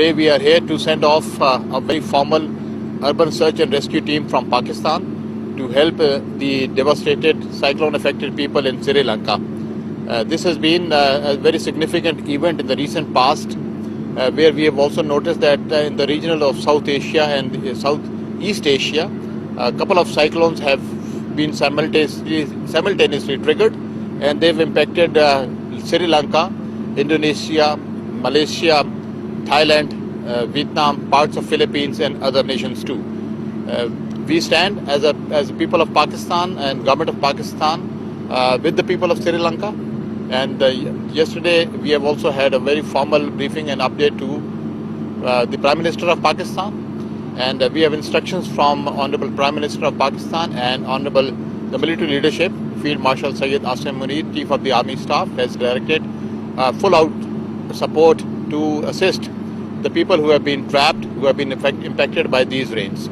Today we are here to send off a very formal urban search and rescue team from Pakistan to help the devastated cyclone-affected people in Sri Lanka. This has been a very significant event in the recent past, where we have also noticed that in the region of South Asia and Southeast Asia, a couple of cyclones have been simultaneously triggered, and they've impacted Sri Lanka, Indonesia, Malaysia, Thailand, Vietnam, parts of Philippines and other nations too. We stand as a people of Pakistan and government of Pakistan with the people of Sri Lanka, and yesterday we have also had a very formal briefing and update to the Prime Minister of Pakistan, and we have instructions from Honorable Prime Minister of Pakistan and Honorable the military leadership. Field Marshal Asim Munir, Chief of the Army Staff, has directed full out support to assist the people who have been trapped, who have been impacted by these rains.